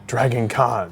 Dragon Con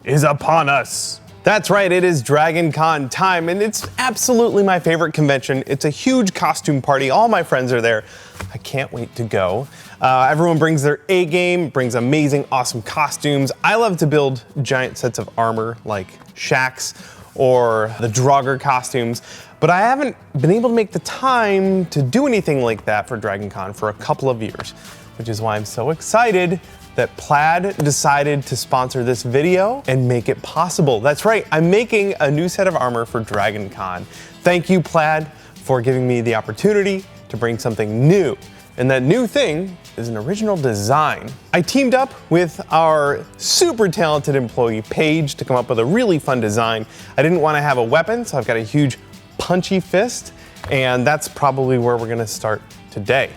is upon us. That's right, it is Dragon Con time, and it's absolutely my favorite convention. It's a huge costume party. All my friends are there. I can't wait to go. Everyone brings their A game, brings amazing, awesome costumes. I love to build giant sets of armor like Shaq's or the Draugr costumes, but I haven't been able to make the time to do anything like that for Dragon Con for a couple of years, which is why I'm so excited that Plaid decided to sponsor this video and make it possible. That's right, I'm making a new set of armor for Dragon Con. Thank you, Plaid, for giving me the opportunity to bring something new. And that new thing is an original design. I teamed up with our super talented employee, Paige, to come up with a really fun design. I didn't want to have a weapon, so I've got a huge Punchy Fist, and that's probably where we're gonna start today.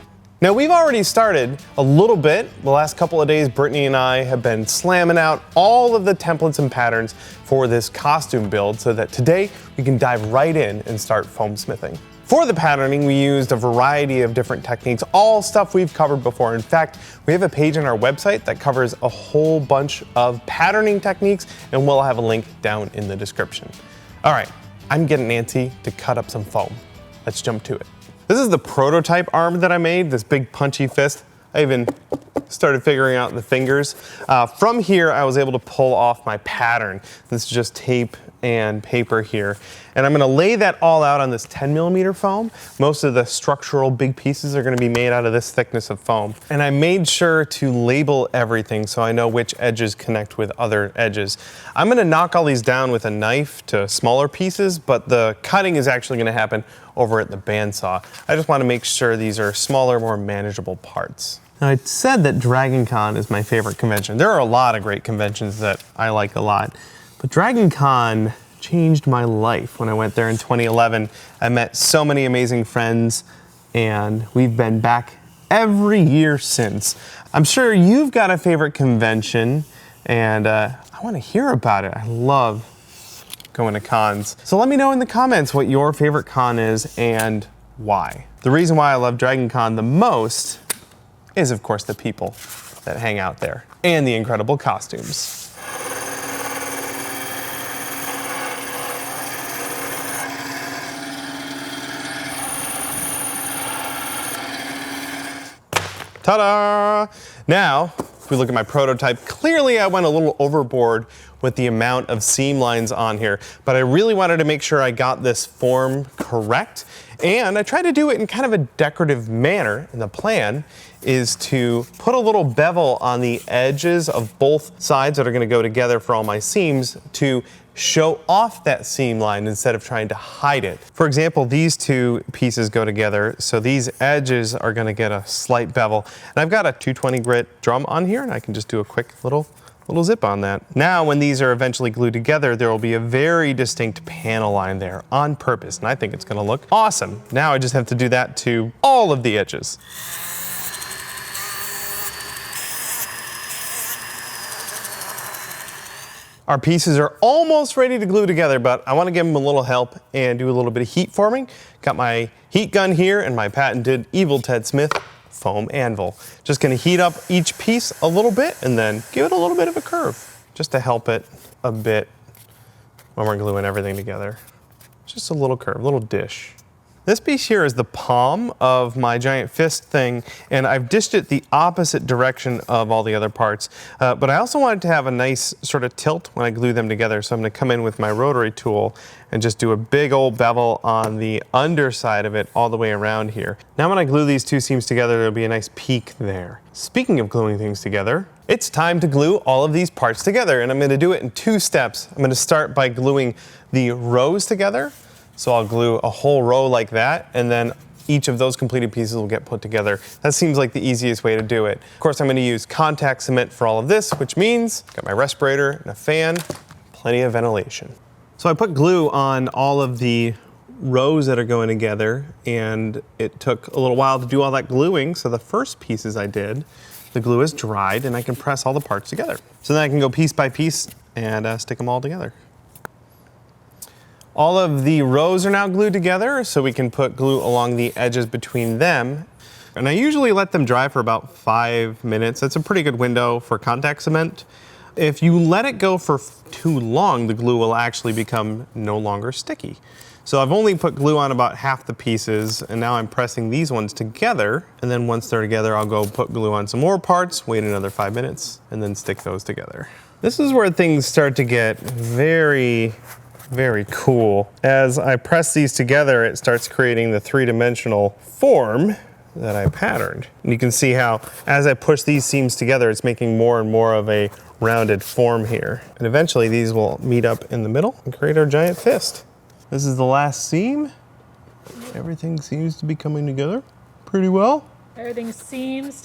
Now, we've already started a little bit. The last couple of days, Brittany and I have been slamming out all of the templates and patterns for this costume build so that today we can dive right in and start foam smithing. For the patterning, we used a variety of different techniques, all stuff we've covered before. In fact, we have a page on our website that covers a whole bunch of patterning techniques, and we'll have a link down in the description. All right, I'm getting antsy to cut up some foam. Let's jump to it. This is the prototype arm that I made, this big punchy fist. I even started figuring out the fingers. From here, I was able to pull off my pattern. This is just tape and paper here. And I'm gonna lay that all out on this 10mm foam. Most of the structural big pieces are gonna be made out of this thickness of foam. And I made sure to label everything so I know which edges connect with other edges. I'm gonna knock all these down with a knife to smaller pieces, but the cutting is actually gonna happen over at the bandsaw. I just wanna make sure these are smaller, more manageable parts. Now, I said that Dragon Con is my favorite convention. There are a lot of great conventions that I like a lot, but Dragon Con changed my life when I went there in 2011. I met so many amazing friends, and we've been back every year since. I'm sure you've got a favorite convention, and I want to hear about it. I love going to cons. So let me know in the comments what your favorite con is and why. The reason why I love Dragon Con the most is, of course, the people that hang out there and the incredible costumes. Ta-da! Now, if we look at my prototype, clearly I went a little overboard with the amount of seam lines on here, but I really wanted to make sure I got this form correct, and I tried to do it in kind of a decorative manner. And the plan is to put a little bevel on the edges of both sides that are gonna go together for all my seams to show off that seam line instead of trying to hide it. For example, these two pieces go together, so these edges are gonna get a slight bevel. And I've got a 220 grit drum on here, and I can just do a quick little zip on that. Now, when these are eventually glued together, there will be a very distinct panel line there on purpose, and I think it's gonna look awesome. Now I just have to do that to all of the edges. Our pieces are almost ready to glue together, but I want to give them a little help and do a little bit of heat forming. Got my heat gun here and my patented Evil Ted Smith foam anvil. Just going to heat up each piece a little bit and then give it a little bit of a curve, just to help it a bit when we're gluing everything together. Just a little curve, a little dish. This piece here is the palm of my giant fist thing, and I've dished it the opposite direction of all the other parts. But I also wanted to have a nice sort of tilt when I glue them together, so I'm gonna come in with my rotary tool and just do a big old bevel on the underside of it all the way around here. Now when I glue these two seams together, there'll be a nice peak there. Speaking of gluing things together, it's time to glue all of these parts together, and I'm gonna do it in 2 steps. I'm gonna start by gluing the rows together. So I'll glue a whole row like that, and then each of those completed pieces will get put together. That seems like the easiest way to do it. Of course, I'm gonna use contact cement for all of this, which means got my respirator and a fan, plenty of ventilation. So I put glue on all of the rows that are going together, and it took a little while to do all that gluing. So the first pieces I did, the glue is dried, and I can press all the parts together. So then I can go piece by piece and stick them all together. All of the rows are now glued together, so we can put glue along the edges between them. And I usually let them dry for about 5 minutes. That's a pretty good window for contact cement. If you let it go for too long, the glue will actually become no longer sticky. So I've only put glue on about half the pieces, and now I'm pressing these ones together. And then once they're together, I'll go put glue on some more parts, wait another 5 minutes, and then stick those together. This is where things start to get very, very cool. As I press these together, it starts creating the three-dimensional form that I patterned. And you can see how, as I push these seams together, it's making more and more of a rounded form here. And eventually these will meet up in the middle and create our giant fist. This is the last seam. Everything seems to be coming together pretty well. Everything seems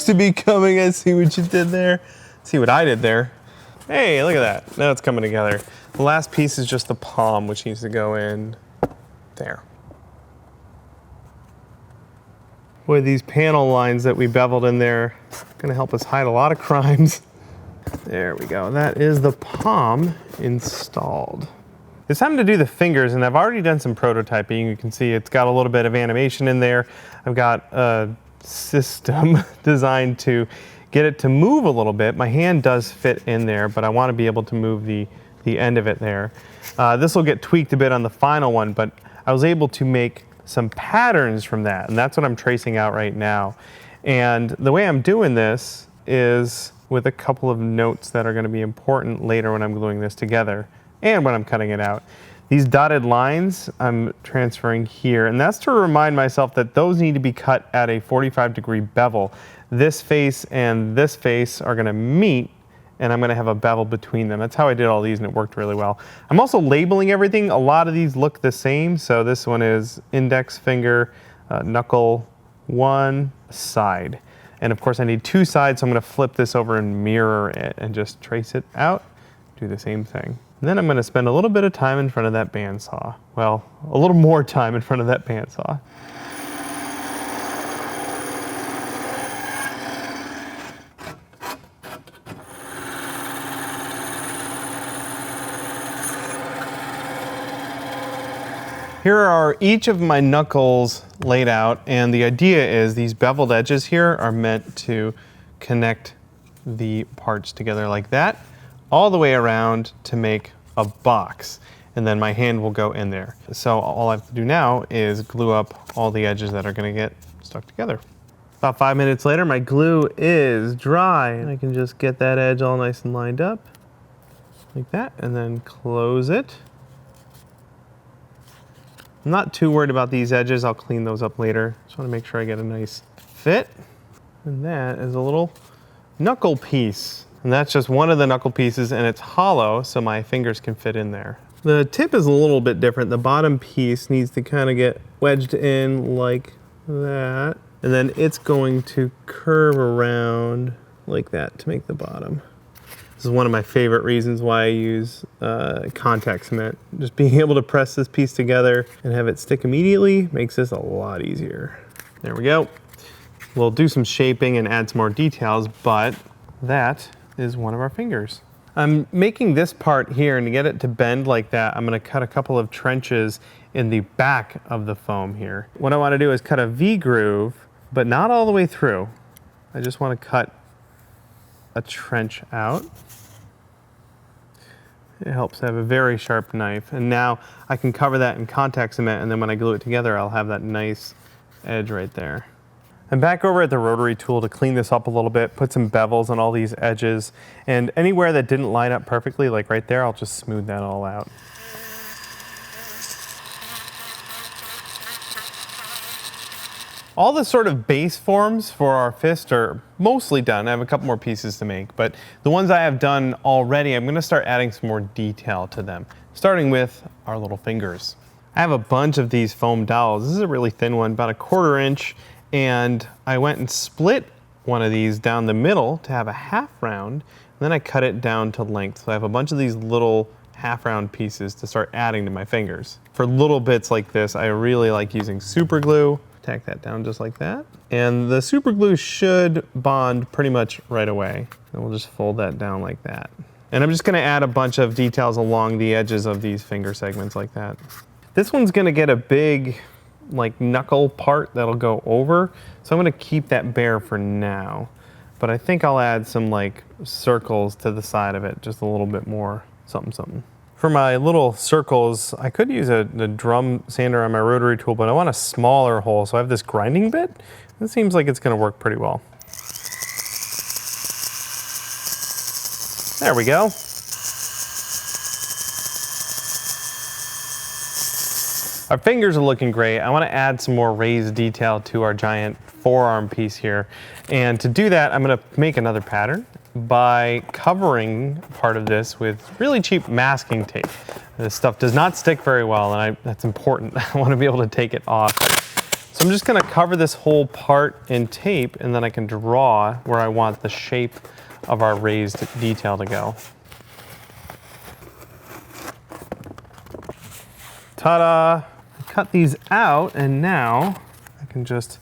to be coming. I see what you did there. See what I did there. Hey, look at that. Now it's coming together. The last piece is just the palm, which needs to go in there. Boy, these panel lines that we beveled in there are gonna help us hide a lot of crimes. There we go. That is the palm installed. It's time to do the fingers, and I've already done some prototyping. You can see it's got a little bit of animation in there. I've got a system designed to get it to move a little bit. My hand does fit in there, but I want to be able to move the end of it there. This will get tweaked a bit on the final one, but I was able to make some patterns from that, and that's what I'm tracing out right now. And the way I'm doing this is with a couple of notes that are going to be important later when I'm gluing this together and when I'm cutting it out. These dotted lines I'm transferring here, and that's to remind myself that those need to be cut at a 45-degree bevel. This face and this face are going to meet, and I'm going to have a bevel between them. That's how I did all these, and it worked really well. I'm also labeling everything. A lot of these look the same. So this one is index finger, knuckle 1, side. And of course I need 2 sides, so I'm going to flip this over and mirror it and just trace it out, do the same thing. And then I'm going to spend a little bit of time in front of that bandsaw. Well, a little more time in front of that bandsaw. Here are each of my knuckles laid out, and the idea is these beveled edges here are meant to connect the parts together like that, all the way around to make a box, and then my hand will go in there. So all I have to do now is glue up all the edges that are going to get stuck together. About 5 minutes later, my glue is dry, and I can just get that edge all nice and lined up like that, and then close it. I'm not too worried about these edges. I'll clean those up later. Just want to make sure I get a nice fit. And that is a little knuckle piece. And that's just one of the knuckle pieces, and it's hollow, so my fingers can fit in there. The tip is a little bit different. The bottom piece needs to kind of get wedged in like that. And then it's going to curve around like that to make the bottom. This is one of my favorite reasons why I use contact cement. Just being able to press this piece together and have it stick immediately makes this a lot easier. There we go. We'll do some shaping and add some more details, but that is one of our fingers. I'm making this part here, and to get it to bend like that, I'm going to cut a couple of trenches in the back of the foam here. What I want to do is cut a V groove, but not all the way through. I just want to cut a trench out. It helps to have a very sharp knife. And now I can cover that in contact cement, and then when I glue it together, I'll have that nice edge right there. I'm back over at the rotary tool to clean this up a little bit, put some bevels on all these edges, and anywhere that didn't line up perfectly, like right there, I'll just smooth that all out. All the sort of base forms for our fist are mostly done. I have a couple more pieces to make, but the ones I have done already, I'm going to start adding some more detail to them, starting with our little fingers. I have a bunch of these foam dowels. This is a really thin one, about 1/4 inch, and I went and split one of these down the middle to have a half round, and then I cut it down to length. So I have a bunch of these little half round pieces to start adding to my fingers. For little bits like this, I really like using super glue. Tack that down just like that. And the super glue should bond pretty much right away. And we'll just fold that down like that. And I'm just gonna add a bunch of details along the edges of these finger segments like that. This one's gonna get a big like knuckle part that'll go over. So I'm gonna keep that bare for now. But I think I'll add some like circles to the side of it, just a little bit more something something. For my little circles, I could use a drum sander on my rotary tool, but I want a smaller hole, so I have this grinding bit. It seems like it's gonna work pretty well. There we go. Our fingers are looking great. I want to add some more raised detail to our giant forearm piece here. And to do that, I'm going to make another pattern by covering part of this with really cheap masking tape. This stuff does not stick very well, and that's important. I want to be able to take it off. So I'm just going to cover this whole part in tape, and then I can draw where I want the shape of our raised detail to go. Ta-da! Cut these out, and now I can just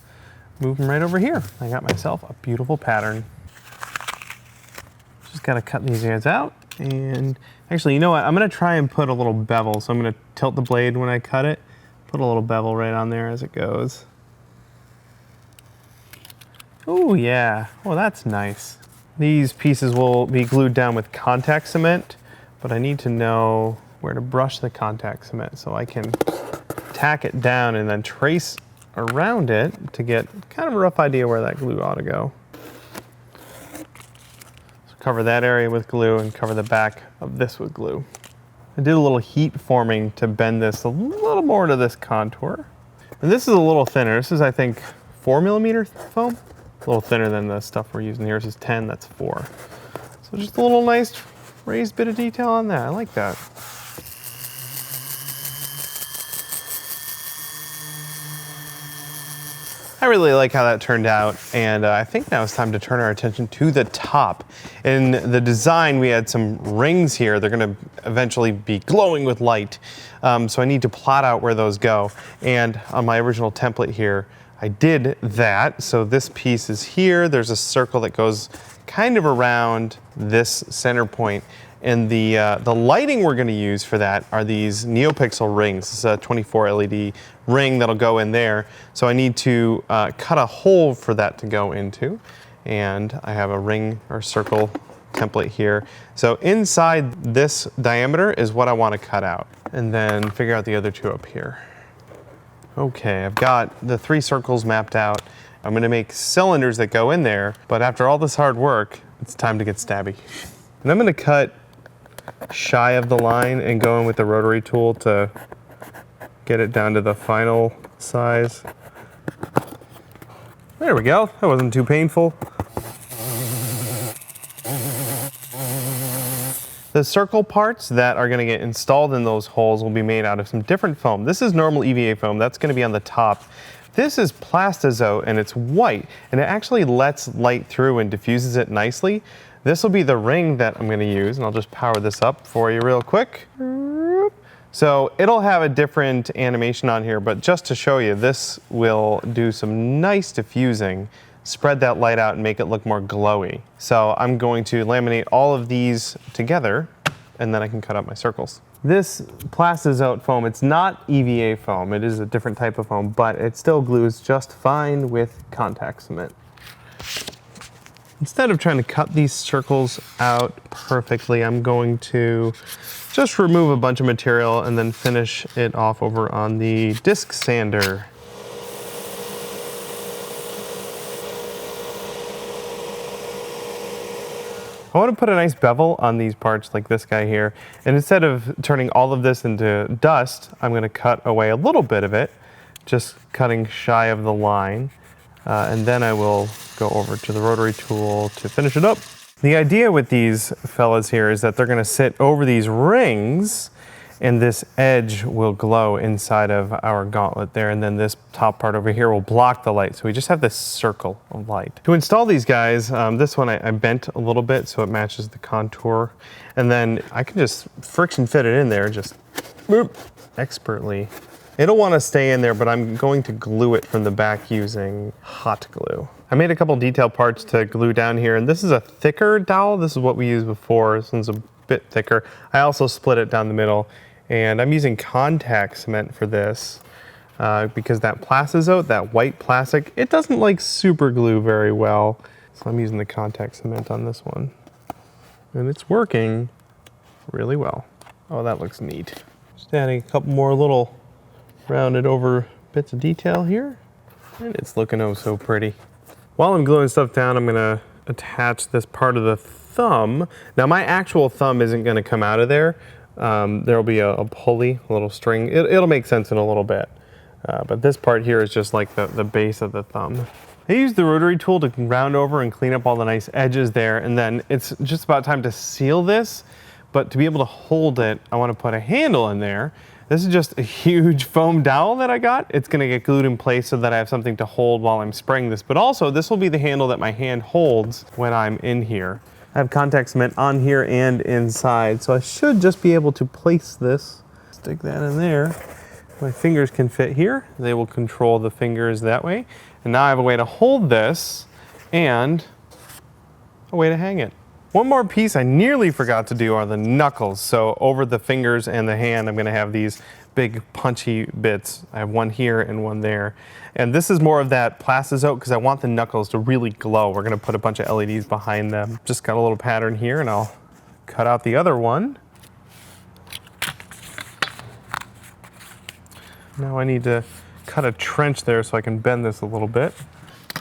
move them right over here. I got myself a beautiful pattern. Just gotta cut these guys out, and actually, you know what? I'm gonna try and put a little bevel. So I'm gonna tilt the blade when I cut it, put a little bevel right on there as it goes. Oh yeah, oh that's nice. These pieces will be glued down with contact cement, but I need to know where to brush the contact cement so I can tack it down and then trace around it to get kind of a rough idea where that glue ought to go. So cover that area with glue and cover the back of this with glue. I did a little heat forming to bend this a little more to this contour. And this is a little thinner. This is, I think, 4mm foam. A little thinner than the stuff we're using here. This is 10, that's 4. So just a little nice raised bit of detail on that. I like that. I really like how that turned out, and I think now it's time to turn our attention to the top. In the design, we had some rings here. They're gonna eventually be glowing with light, so I need to plot out where those go. And on my original template here, I did that. So this piece is here. There's a circle that goes kind of around this center point. And the lighting we're gonna use for that are these NeoPixel rings. This is a 24 LED ring that'll go in there. So I need to cut a hole for that to go into. And I have a ring or circle template here. So inside this diameter is what I wanna cut out. And then figure out the other two up here. Okay, I've got the 3 circles mapped out. I'm gonna make cylinders that go in there, but after all this hard work, it's time to get stabby. And I'm gonna cut shy of the line and go in with the rotary tool to get it down to the final size. There we go, that wasn't too painful. The circle parts that are gonna get installed in those holes will be made out of some different foam. This is normal EVA foam, that's gonna be on the top. This is Plastazote, and it's white, and it actually lets light through and diffuses it nicely. This will be the ring that I'm gonna use, and I'll just power this up for you real quick. So it'll have a different animation on here, but just to show you, this will do some nice diffusing, spread that light out and make it look more glowy. So I'm going to laminate all of these together, and then I can cut out my circles. This Plastazote foam, it's not EVA foam, it is a different type of foam, but it still glues just fine with contact cement. Instead of trying to cut these circles out perfectly, I'm going to just remove a bunch of material and then finish it off over on the disc sander. I want to put a nice bevel on these parts like this guy here. And instead of turning all of this into dust, I'm going to cut away a little bit of it, just cutting shy of the line. And then I will go over to the rotary tool to finish it up. The idea with these fellas here is that they're going to sit over these rings, and this edge will glow inside of our gauntlet there, and then this top part over here will block the light. So we just have this circle of light. To install these guys, this one I bent a little bit so it matches the contour, and then I can just friction fit it in there just boop, expertly. It'll want to stay in there, but I'm going to glue it from the back using hot glue. I made a couple detail parts to glue down here, and this is a thicker dowel. This is what we used before. This one's a bit thicker. I also split it down the middle, and I'm using contact cement for this. because that Plastazote, that white plastic, it doesn't like super glue very well. So I'm using the contact cement on this one. And it's working really well. Oh, that looks neat. Just adding a couple more little rounded over bits of detail here. And it's looking oh so pretty. While I'm gluing stuff down, I'm gonna attach this part of the thumb. Now my actual thumb isn't gonna come out of there. There'll be a pulley, a little string. It'll make sense in a little bit. But this part here is just like the base of the thumb. I used the rotary tool to round over and clean up all the nice edges there, and then it's just about time to seal this. But to be able to hold it, I want to put a handle in there. This is just a huge foam dowel that I got. It's going to get glued in place so that I have something to hold while I'm spraying this. But also, this will be the handle that my hand holds when I'm in here. I have contact cement on here and inside, so I should just be able to place this. Stick that in there. My fingers can fit here. They will control the fingers that way. And now I have a way to hold this and a way to hang it. One more piece I nearly forgot to do are the knuckles. So over the fingers and the hand, I'm gonna have these big punchy bits. I have one here and one there. And this is more of that Plastazote because I want the knuckles to really glow. We're gonna put a bunch of LEDs behind them. Just got a little pattern here and I'll cut out the other one. Now I need to cut a trench there so I can bend this a little bit.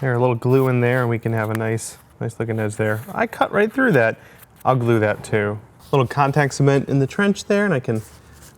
There, a little glue in there and we can have a nice looking edge there. I cut right through that. I'll glue that too. A little contact cement in the trench there and I can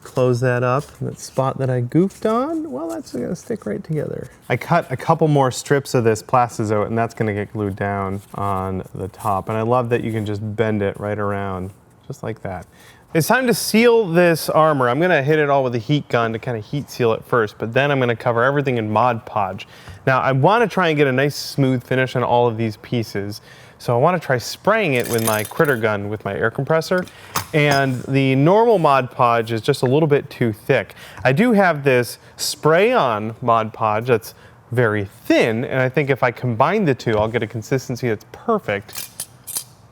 close that up. That spot that I goofed on, well, that's gonna stick right together. I cut a couple more strips of this Plastazote and that's gonna get glued down on the top. And I love that you can just bend it right around, just like that. It's time to seal this armor. I'm gonna hit it all with a heat gun to kind of heat seal it first, but then I'm gonna cover everything in Mod Podge. Now I wanna try and get a nice smooth finish on all of these pieces. So I wanna try spraying it with my critter gun with my air compressor. And the normal Mod Podge is just a little bit too thick. I do have this spray on Mod Podge that's very thin, and I think if I combine the two, I'll get a consistency that's perfect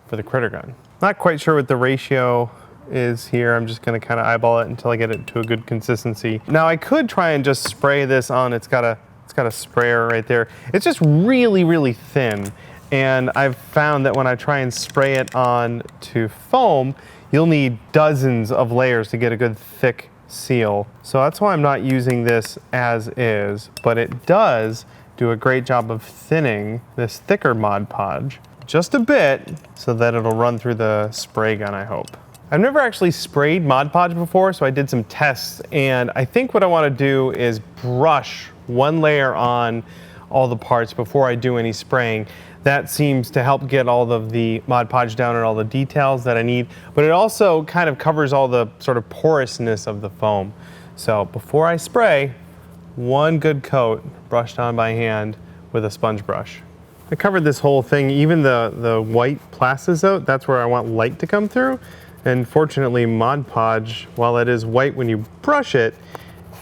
for the critter gun. Not quite sure what the ratio is here. I'm just gonna kind of eyeball it until I get it to a good consistency. Now I could try and just spray this on. It's got a sprayer right there. It's just really, really thin. And I've found that when I try and spray it on to foam, you'll need dozens of layers to get a good thick seal. So that's why I'm not using this as is, but it does do a great job of thinning this thicker Mod Podge just a bit so that it'll run through the spray gun, I hope. I've never actually sprayed Mod Podge before, so I did some tests, and I think what I want to do is brush one layer on all the parts before I do any spraying. That seems to help get all of the Mod Podge down and all the details that I need, but it also kind of covers all the sort of porousness of the foam. So before I spray, one good coat brushed on by hand with a sponge brush. I covered this whole thing, even the white Plastazote, that's where I want light to come through. And fortunately, Mod Podge, while it is white when you brush it,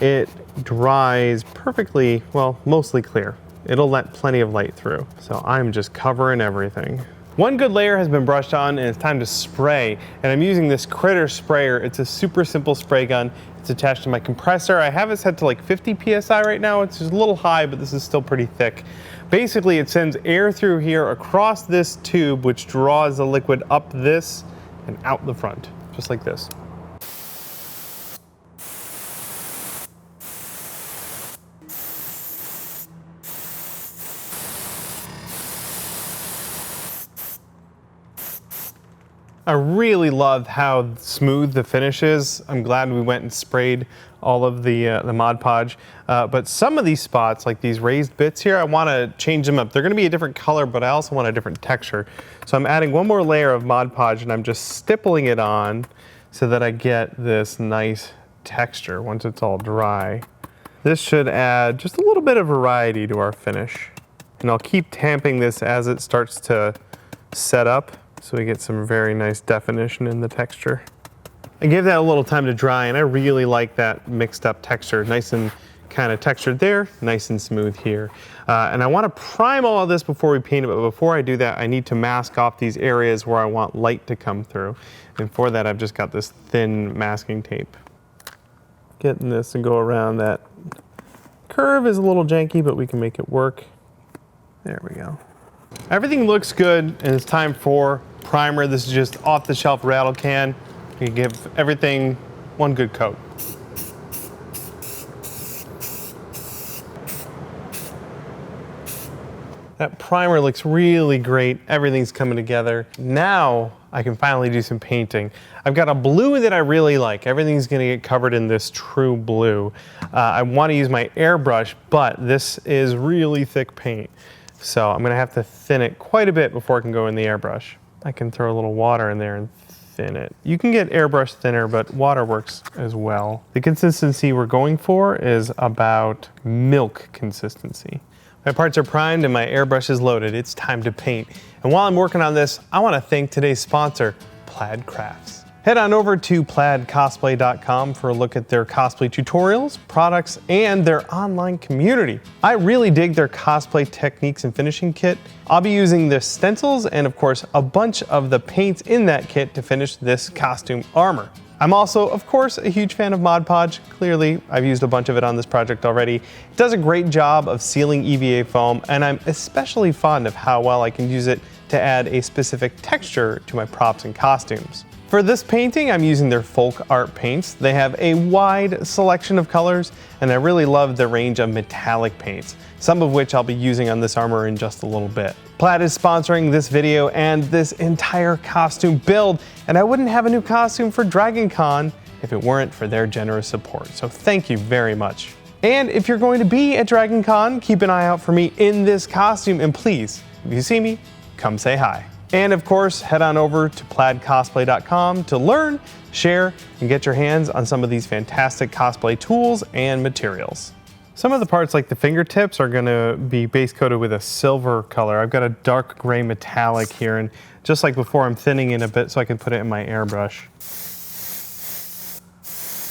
it dries perfectly, well, mostly clear. It'll let plenty of light through. So I'm just covering everything. One good layer has been brushed on and it's time to spray. And I'm using this Critter sprayer. It's a super simple spray gun. It's attached to my compressor. I have it set to like 50 PSI right now. It's just a little high, but this is still pretty thick. Basically, it sends air through here across this tube, which draws the liquid up this and out the front, just like this. I really love how smooth the finish is. I'm glad we went and sprayed all of the Mod Podge. But some of these spots, like these raised bits here, I want to change them up. They're going to be a different color, but I also want a different texture. So I'm adding one more layer of Mod Podge and I'm just stippling it on so that I get this nice texture once it's all dry. This should add just a little bit of variety to our finish. And I'll keep tamping this as it starts to set up so we get some very nice definition in the texture. I gave that a little time to dry and I really like that mixed up texture. Nice and kind of textured there, nice and smooth here. And I want to prime all of this before we paint it, but before I do that, I need to mask off these areas where I want light to come through. And for that, I've just got this thin masking tape. Getting this to go around that curve is a little janky, but we can make it work. There we go. Everything looks good, and it's time for primer. This is just off-the-shelf rattle can. You give everything one good coat. That primer looks really great. Everything's coming together. Now I can finally do some painting. I've got a blue that I really like. Everything's gonna get covered in this true blue. I wanna use my airbrush, but this is really thick paint. So I'm gonna have to thin it quite a bit before I can go in the airbrush. I can throw a little water in there and thin it. You can get airbrush thinner, but water works as well. The consistency we're going for is about milk consistency. My parts are primed and my airbrush is loaded. It's time to paint. And while I'm working on this, I want to thank today's sponsor, Plaid Crafts. Head on over to plaidcosplay.com for a look at their cosplay tutorials, products, and their online community. I really dig their cosplay techniques and finishing kit. I'll be using the stencils and of course a bunch of the paints in that kit to finish this costume armor. I'm also, of course, a huge fan of Mod Podge. Clearly, I've used a bunch of it on this project already. It does a great job of sealing EVA foam, and I'm especially fond of how well I can use it to add a specific texture to my props and costumes. For this painting, I'm using their folk art paints. They have a wide selection of colors, and I really love the range of metallic paints, some of which I'll be using on this armor in just a little bit. Plaid is sponsoring this video and this entire costume build, and I wouldn't have a new costume for Dragon Con if it weren't for their generous support, so thank you very much. And if you're going to be at Dragon Con, keep an eye out for me in this costume, and please, if you see me, come say hi. And of course, head on over to plaidcosplay.com to learn, share, and get your hands on some of these fantastic cosplay tools and materials. Some of the parts, like the fingertips, are gonna be base coated with a silver color. I've got a dark gray metallic here, and just like before, I'm thinning it a bit so I can put it in my airbrush.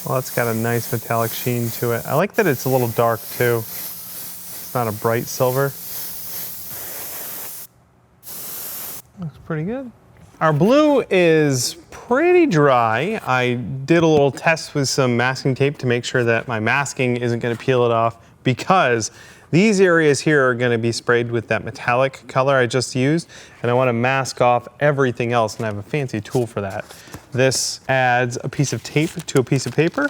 Well, it's got a nice metallic sheen to it. I like that it's a little dark too. It's not a bright silver. Looks pretty good. Our blue is pretty dry. I did a little test with some masking tape to make sure that my masking isn't gonna peel it off, because these areas here are gonna be sprayed with that metallic color I just used, and I wanna mask off everything else, and I have a fancy tool for that. This adds a piece of tape to a piece of paper,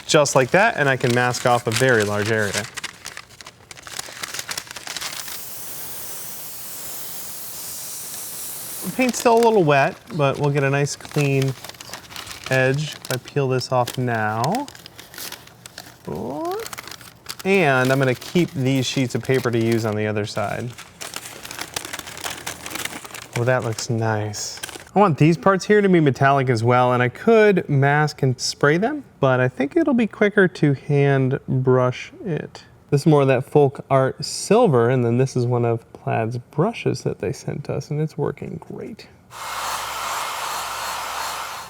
just like that, and I can mask off a very large area. The paint's still a little wet, but we'll get a nice clean edge if I peel this off now. And I'm gonna keep these sheets of paper to use on the other side. Oh, that looks nice. I want these parts here to be metallic as well, and I could mask and spray them, but I think it'll be quicker to hand brush it. This is more of that folk art silver, and then this is one of Plaid's brushes that they sent us, and it's working great.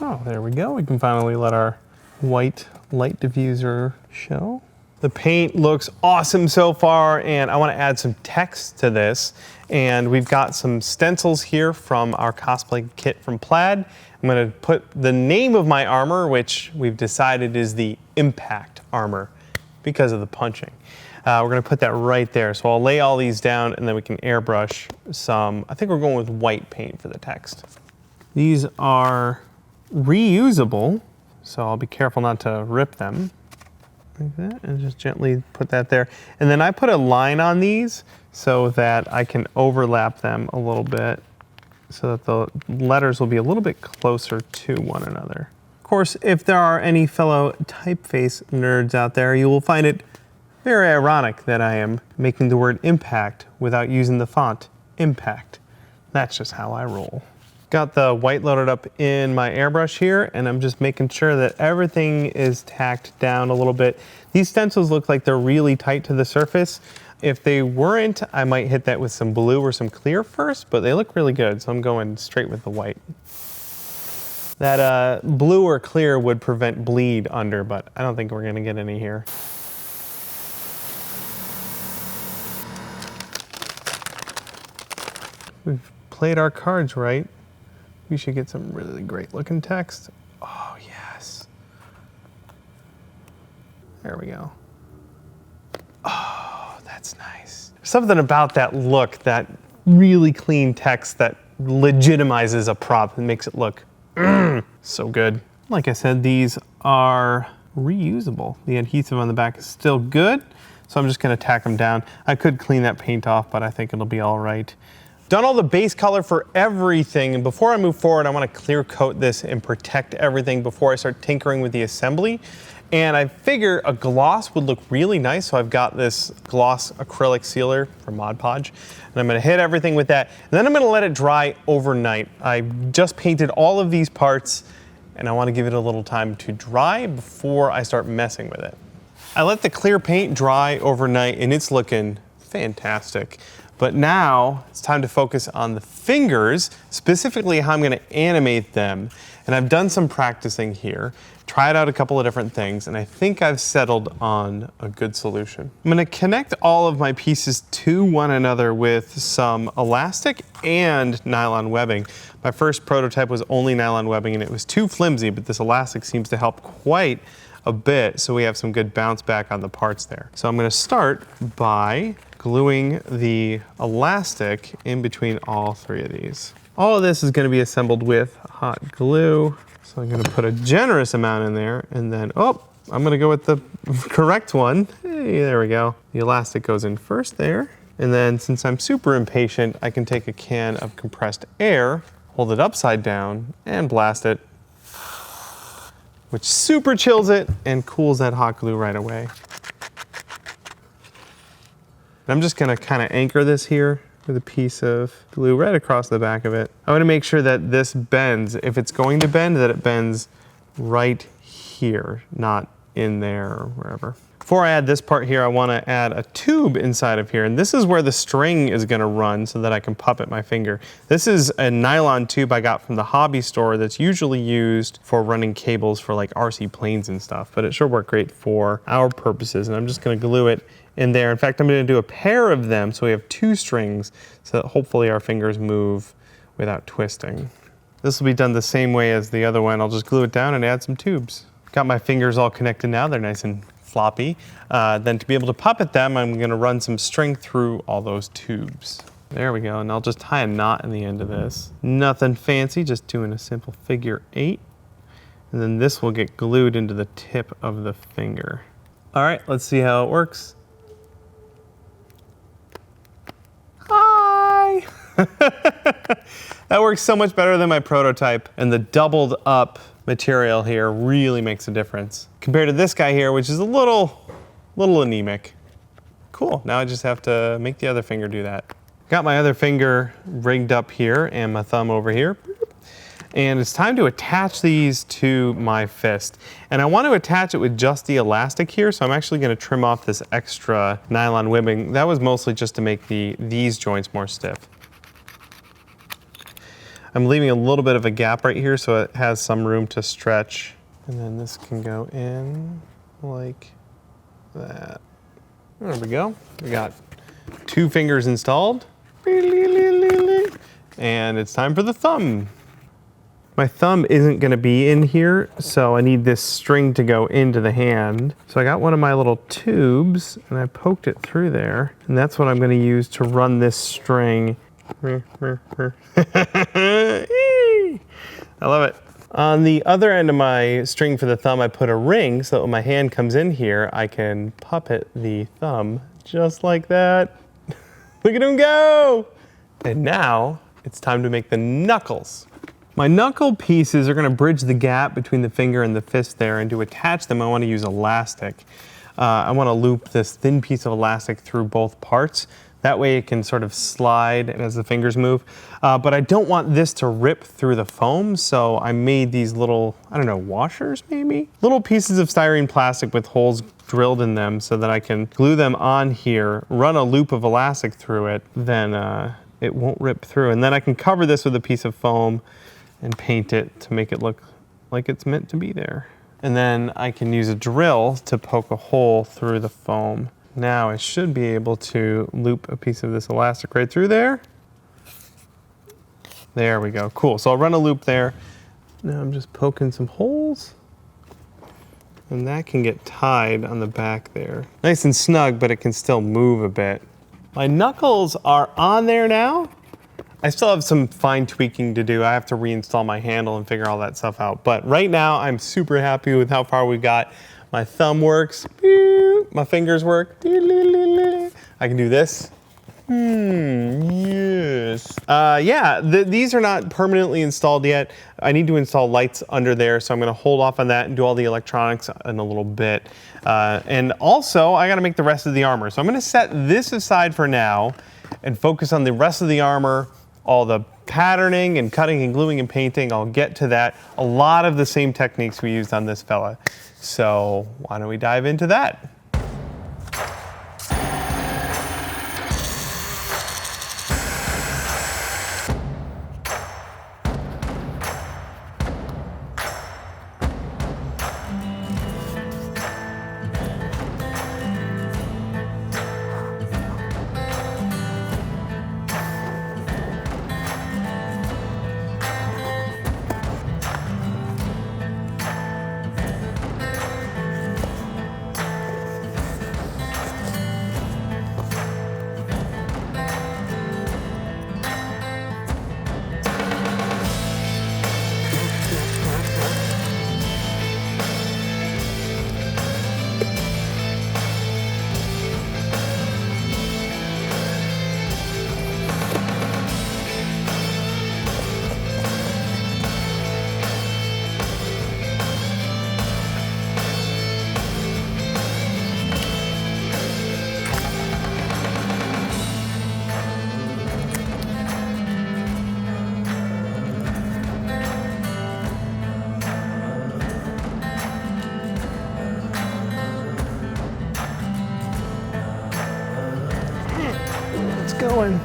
Oh, there we go. We can finally let our white light diffuser show. The paint looks awesome so far, and I want to add some text to this. And we've got some stencils here from our cosplay kit from Plaid. I'm going to put the name of my armor, which we've decided is the Impact armor because of the punching. We're gonna put that right there. So I'll lay all these down and then we can airbrush some. I think we're going with white paint for the text. These are reusable, so I'll be careful not to rip them. Like that, and just gently put that there. And then I put a line on these so that I can overlap them a little bit so that the letters will be a little bit closer to one another. Of course, if there are any fellow typeface nerds out there, you will find it very ironic that I am making the word impact without using the font impact. That's just how I roll. Got the white loaded up in my airbrush here, and I'm just making sure that everything is tacked down a little bit. These stencils look like they're really tight to the surface. If they weren't, I might hit that with some blue or some clear first, but they look really good, so I'm going straight with the white. That blue or clear would prevent bleed under, but I don't think we're gonna get any here. We've played our cards right. We should get some really great looking text. Oh, yes. There we go. Oh, that's nice. Something about that look, that really clean text that legitimizes a prop and makes it look so good. Like I said, these are reusable. The adhesive on the back is still good, so I'm just gonna tack them down. I could clean that paint off, but I think it'll be all right. Done all the base color for everything, and before I move forward, I wanna clear coat this and protect everything before I start tinkering with the assembly. And I figure a gloss would look really nice, so I've got this gloss acrylic sealer from Mod Podge, and I'm gonna hit everything with that, and then I'm gonna let it dry overnight. I just painted all of these parts, and I wanna give it a little time to dry before I start messing with it. I let the clear paint dry overnight, and it's looking fantastic. But now it's time to focus on the fingers, specifically how I'm gonna animate them. And I've done some practicing here, tried out a couple of different things, and I think I've settled on a good solution. I'm gonna connect all of my pieces to one another with some elastic and nylon webbing. My first prototype was only nylon webbing and it was too flimsy, but this elastic seems to help quite a bit, so we have some good bounce back on the parts there. So I'm gonna start by gluing the elastic in between all three of these. All of this is gonna be assembled with hot glue. So I'm gonna put a generous amount in there, and then, oh, I'm gonna go with the correct one. Hey, there we go. The elastic goes in first there. And then since I'm super impatient, I can take a can of compressed air, hold it upside down, and blast it, which super chills it and cools that hot glue right away. I'm just gonna kind of anchor this here with a piece of glue right across the back of it. I wanna make sure that this bends. If it's going to bend, that it bends right here, not in there or wherever. Before I add this part here, I wanna add a tube inside of here, and this is where the string is gonna run so that I can puppet my finger. This is a nylon tube I got from the hobby store that's usually used for running cables for like RC planes and stuff, but it sure worked great for our purposes, and I'm just gonna glue it in there. In fact, I'm gonna do a pair of them so we have two strings so that hopefully our fingers move without twisting. This will be done the same way as the other one. I'll just glue it down and add some tubes. Got my fingers all connected now, they're nice and floppy. Then to be able to puppet them, I'm gonna run some string through all those tubes. There we go, and I'll just tie a knot in the end of this. Nothing fancy, just doing a simple figure 8. And then this will get glued into the tip of the finger. All right, let's see how it works. Hi! That works so much better than my prototype, and the doubled up material here really makes a difference compared to this guy here, which is a little anemic. Cool, now I just have to make the other finger do that. Got my other finger rigged up here and my thumb over here. And it's time to attach these to my fist. And I want to attach it with just the elastic here, so I'm actually going to trim off this extra nylon webbing. That was mostly just to make these joints more stiff. I'm leaving a little bit of a gap right here so it has some room to stretch. And then this can go in like that. There we go. We got 2 fingers installed. And it's time for the thumb. My thumb isn't gonna be in here, so I need this string to go into the hand. So I got one of my little tubes and I poked it through there, and that's what I'm gonna use to run this string. I love it. On the other end of my string for the thumb, I put a ring so that when my hand comes in here, I can puppet the thumb just like that. Look at him go! And now it's time to make the knuckles. My knuckle pieces are gonna bridge the gap between the finger and the fist there, and to attach them, I wanna use elastic. I wanna loop this thin piece of elastic through both parts. That way it can sort of slide as the fingers move. But I don't want this to rip through the foam, so I made these little, I don't know, washers maybe? Little pieces of styrene plastic with holes drilled in them so that I can glue them on here, run a loop of elastic through it, then it won't rip through. And then I can cover this with a piece of foam and paint it to make it look like it's meant to be there. And then I can use a drill to poke a hole through the foam. Now I should be able to loop a piece of this elastic right through there. There we go, cool. So I'll run a loop there. Now I'm just poking some holes. And that can get tied on the back there. Nice and snug, but it can still move a bit. My knuckles are on there now. I still have some fine tweaking to do. I have to reinstall my handle and figure all that stuff out. But right now, I'm super happy with how far we got. My thumb works, my fingers work. I can do this. Yes. Yeah, these are not permanently installed yet. I need to install lights under there, so I'm gonna hold off on that and do all the electronics in a little bit. And also, I gotta make the rest of the armor. So I'm gonna set this aside for now and focus on the rest of the armor, all the patterning and cutting and gluing and painting. I'll get to that. A lot of the same techniques we used on this fella. So why don't we dive into that? Going.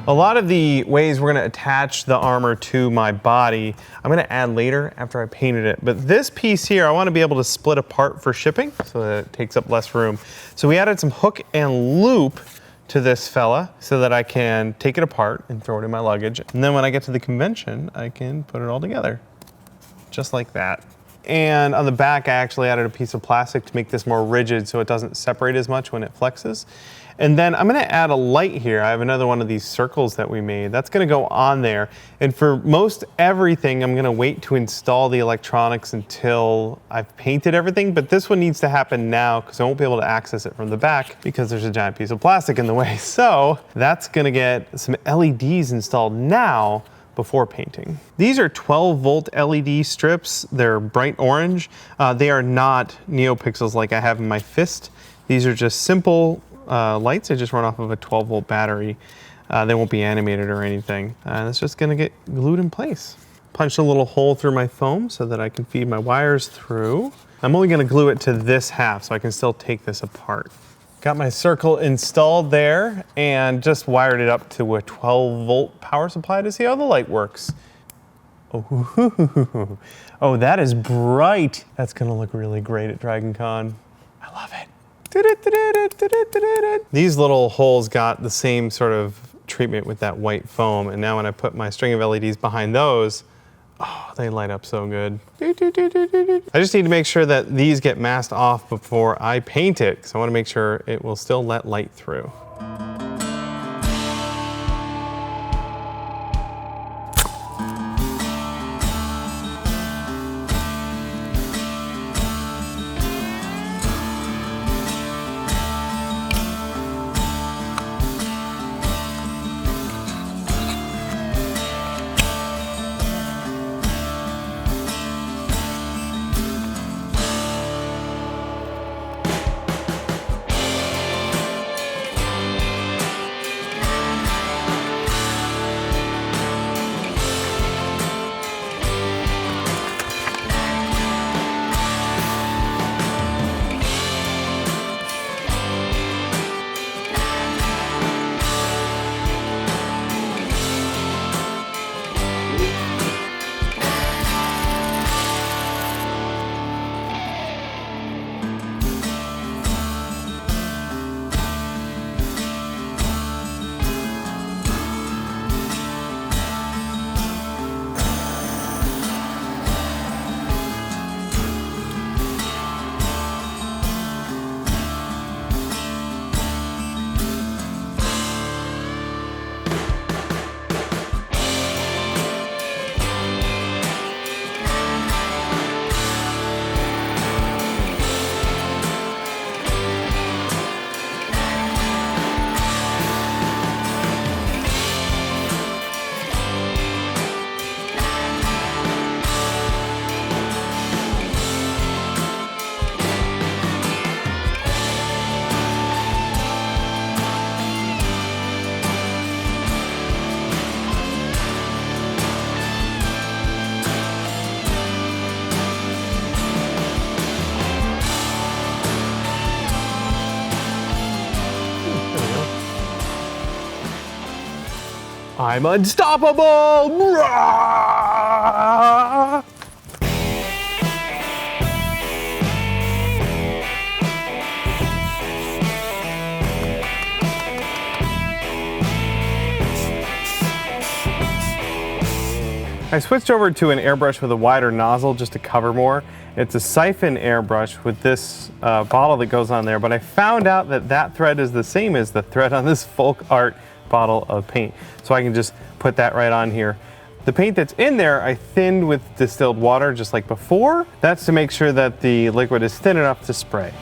A lot of the ways we're gonna attach the armor to my body, I'm gonna add later after I painted it. But this piece here, I wanna be able to split apart for shipping so that it takes up less room. So we added some hook and loop to this fella so that I can take it apart and throw it in my luggage. And then when I get to the convention, I can put it all together, just like that. And on the back, I actually added a piece of plastic to make this more rigid so it doesn't separate as much when it flexes. And then I'm gonna add a light here. I have another one of these circles that we made. That's gonna go on there. And for most everything, I'm gonna wait to install the electronics until I've painted everything, but this one needs to happen now because I won't be able to access it from the back because there's a giant piece of plastic in the way. So that's gonna get some LEDs installed now before painting. These are 12-volt LED strips. They're bright orange. They are not NeoPixels like I have in my fist. These are just simple lights. They just run off of a 12-volt battery. They won't be animated or anything. It's just gonna get glued in place. Punched a little hole through my foam so that I can feed my wires through. I'm only gonna glue it to this half so I can still take this apart. Got my circle installed there and just wired it up to a 12-volt power supply to see how the light works. Oh, that is bright. That's gonna look really great at Dragon Con. I love it. These little holes got the same sort of treatment with that white foam, and now when I put my string of LEDs behind those, oh, they light up so good. I just need to make sure that these get masked off before I paint it, because I want to make sure it will still let light through. I'm unstoppable! Rah! I switched over to an airbrush with a wider nozzle just to cover more. It's a siphon airbrush with this bottle that goes on there, but I found out that that thread is the same as the thread on this folk art bottle of paint. So I can just put that right on here. The paint that's in there, I thinned with distilled water just like before. That's to make sure that the liquid is thin enough to spray.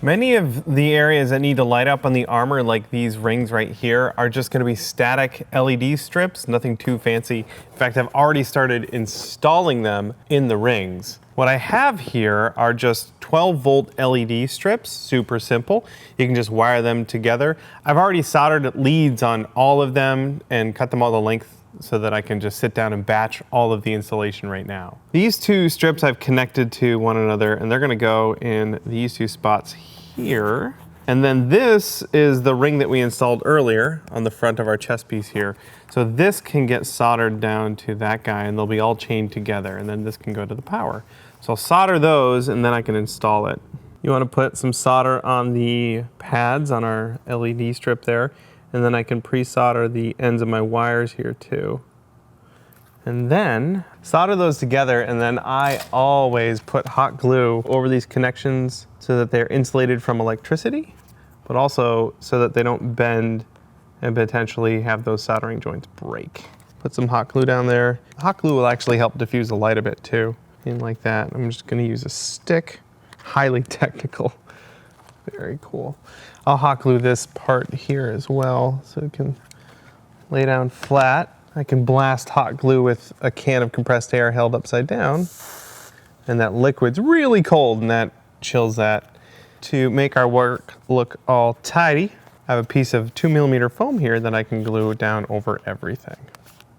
Many of the areas that need to light up on the armor, like these rings right here, are just going to be static LED strips, nothing too fancy. In fact, I've already started installing them in the rings. What I have here are just 12-volt LED strips, super simple. You can just wire them together. I've already soldered leads on all of them and cut them all the length so that I can just sit down and batch all of the installation right now. These two strips I've connected to one another, and they're going to go in these two spots here. And then this is the ring that we installed earlier on the front of our chest piece here. So this can get soldered down to that guy and they'll be all chained together, and then this can go to the power. So I'll solder those and then I can install it. You want to put some solder on the pads on our LED strip there, and then I can pre-solder the ends of my wires here too. And then solder those together, and then I always put hot glue over these connections so that they're insulated from electricity, but also so that they don't bend and potentially have those soldering joints break. Put some hot glue down there. Hot glue will actually help diffuse the light a bit too. And like that. I'm just gonna use a stick. Highly technical. Very cool. I'll hot glue this part here as well so it can lay down flat. I can blast hot glue with a can of compressed air held upside down, and that liquid's really cold and that chills that. To make our work look all tidy, I have a piece of 2mm foam here that I can glue down over everything.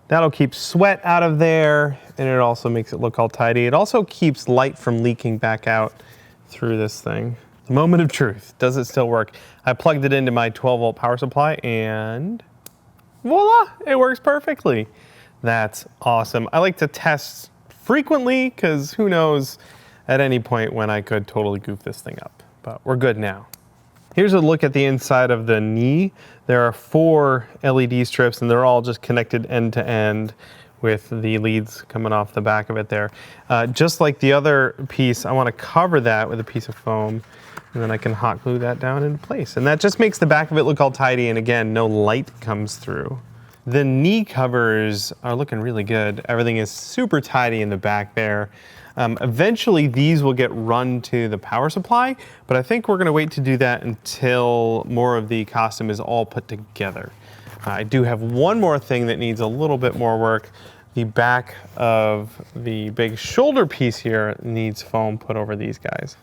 That'll keep sweat out of there, and it also makes it look all tidy. It also keeps light from leaking back out through this thing. The moment of truth. Does it still work? I plugged it into my 12-volt power supply and voila, it works perfectly. That's awesome. I like to test frequently because who knows at any point when I could totally goof this thing up. But we're good now. Here's a look at the inside of the knee. There are 4 LED strips and they're all just connected end to end with the leads coming off the back of it there. Just like the other piece, I want to cover that with a piece of foam and then I can hot glue that down in place. And that just makes the back of it look all tidy, and again, no light comes through. The knee covers are looking really good. Everything is super tidy in the back there. Eventually these will get run to the power supply, but I think we're gonna wait to do that until more of the costume is all put together. I do have one more thing that needs a little bit more work. The back of the big shoulder piece here needs foam put over these guys.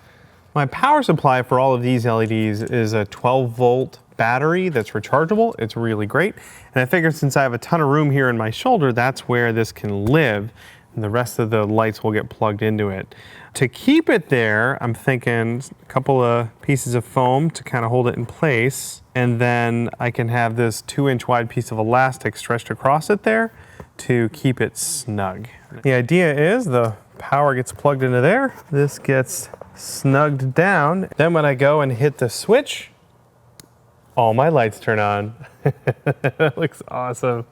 My power supply for all of these LEDs is a 12-volt battery that's rechargeable. It's really great. And I figured since I have a ton of room here in my shoulder, that's where this can live. And the rest of the lights will get plugged into it. To keep it there, I'm thinking a couple of pieces of foam to kind of hold it in place. And then I can have this 2-inch wide piece of elastic stretched across it there to keep it snug. The idea is the power gets plugged into there. This gets snugged down. Then when I go and hit the switch, all my lights turn on. That looks awesome.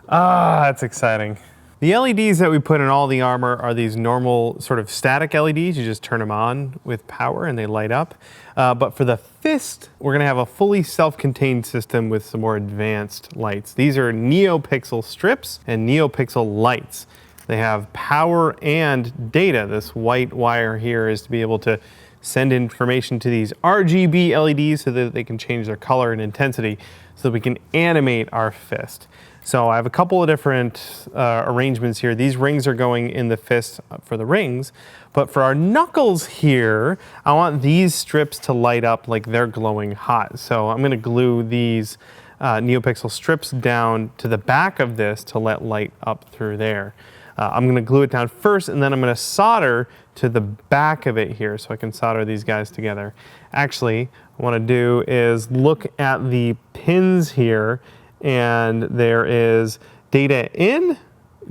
Ah, that's exciting. The LEDs that we put in all the armor are these normal sort of static LEDs. You just turn them on with power and they light up. But for the fist, we're gonna have a fully self-contained system with some more advanced lights. These are NeoPixel Strips and NeoPixel lights. They have power and data. This white wire here is to be able to send information to these RGB LEDs so that they can change their color and intensity so that we can animate our fist. So I have a couple of different arrangements here. These rings are going in the fist for the rings, but for our knuckles here, I want these strips to light up like they're glowing hot. So I'm gonna glue these NeoPixel strips down to the back of this to let light up through there. I'm gonna glue it down first and then I'm gonna solder to the back of it here so I can solder these guys together. Actually, what I wanna do is look at the pins here, and there is data in,